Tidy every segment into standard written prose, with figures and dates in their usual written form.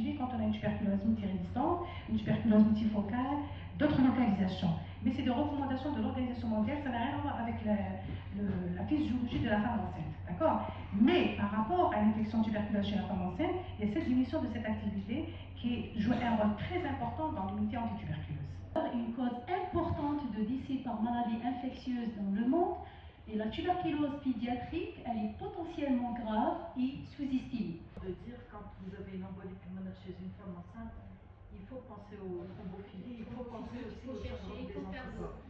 suivi quand on a une tuberculose multirésistante, une tuberculose multifocale, d'autres localisations. Mais c'est des recommandations de l'Organisation mondiale, ça n'a rien à voir avec la physiologie de la femme enceinte, d'accord? Mais par rapport à l'infection tuberculeuse chez la femme enceinte, il y a cette diminution de cette activité qui joue un rôle très important dans l'unité antituberculeuse. Une cause importante de décès par maladie infectieuse dans le monde, et la tuberculose pédiatrique, elle est potentiellement grave et sous-estimée. De dire quand vous avez une embolie pulmonaire chez une femme enceinte, il faut penser aux thrombophilie, il faut penser aussi aux syndromes des anticorps.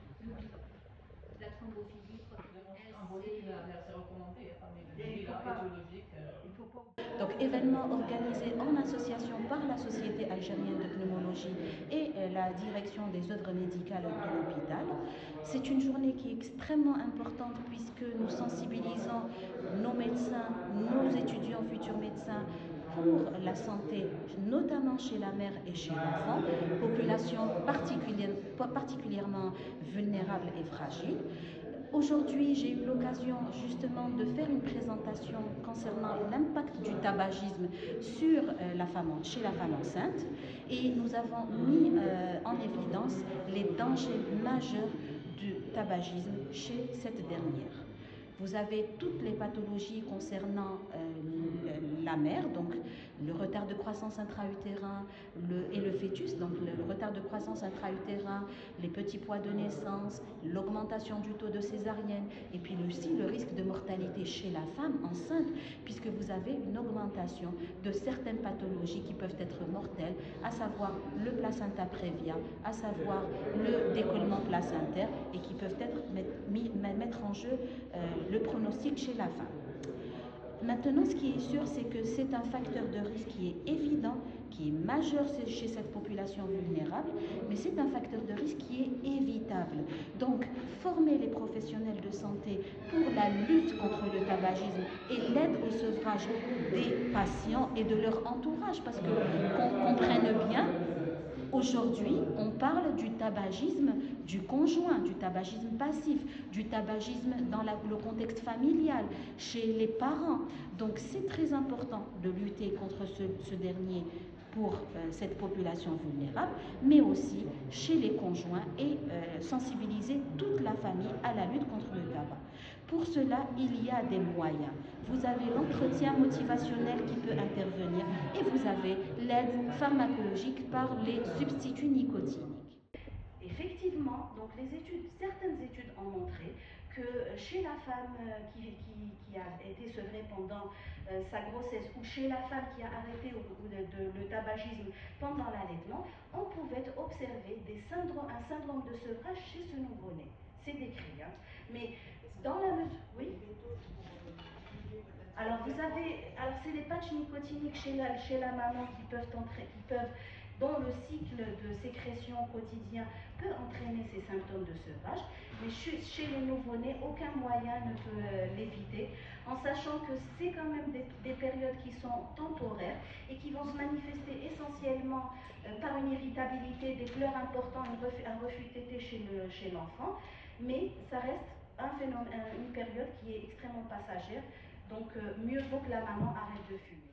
La thrombophilie, c'est recommandé parmi les étiologiques. Donc événement organisé en association par la Société algérienne de pneumologie et la direction des œuvres médicales de l'hôpital. C'est une journée qui est extrêmement importante puisque nous sensibilisons nos médecins, nos étudiants futurs médecins pour la santé, notamment chez la mère et chez l'enfant, population particulièrement vulnérable et fragile. Aujourd'hui, j'ai eu l'occasion justement de faire une présentation concernant l'impact du tabagisme sur chez la femme enceinte, et nous avons mis en évidence les dangers majeurs du tabagisme chez cette dernière. Vous avez toutes les pathologies concernant la mère, donc le retard de croissance intra-utérin et le fœtus, donc le retard de croissance intra-utérin, les petits poids de naissance, l'augmentation du taux de césarienne, et puis aussi le risque de mortalité chez la femme enceinte, puisque vous avez une augmentation de certaines pathologies qui peuvent être mortelles, à savoir le placenta prévia, à savoir le décollement placentaire, et qui peuvent mettre en jeu le pronostic chez la femme. Maintenant, ce qui est sûr, c'est que c'est un facteur de risque qui est évident, qui est majeur chez cette population vulnérable, mais c'est un facteur de risque qui est évitable. Donc, former les professionnels de santé pour la lutte contre le tabagisme et l'aide au sevrage des patients et de leur entourage, parce que qu'on comprenne bien, aujourd'hui, on parle du tabagisme du conjoint, du tabagisme passif, du tabagisme dans le contexte familial, chez les parents. Donc c'est très important de lutter contre ce dernier pour cette population vulnérable, mais aussi chez les conjoints, et sensibiliser toute la famille à la lutte contre le tabac. Pour cela, il y a des moyens. Vous avez l'entretien motivationnel qui peut intervenir, et vous avez l'aide pharmacologique par les substituts nicotiniques. Effectivement, donc certaines études ont montré que chez la femme qui a été sevrée pendant sa grossesse, ou chez la femme qui a arrêté le tabagisme pendant l'allaitement, on pouvait observer un syndrome de sevrage chez ce nouveau-né. C'est décrit, hein. Mais dans la mesure... Oui. Alors c'est les patchs nicotiniques chez la maman qui peuvent dont le cycle de sécrétion quotidien peut entraîner ces symptômes de sevrage, mais chez les nouveau-nés, aucun moyen ne peut l'éviter, en sachant que c'est quand même des périodes qui sont temporaires et qui vont se manifester essentiellement par une irritabilité, des pleurs importants, un refus tété chez l'enfant, mais ça reste une période qui est extrêmement passagère, donc mieux vaut que la maman arrête de fumer.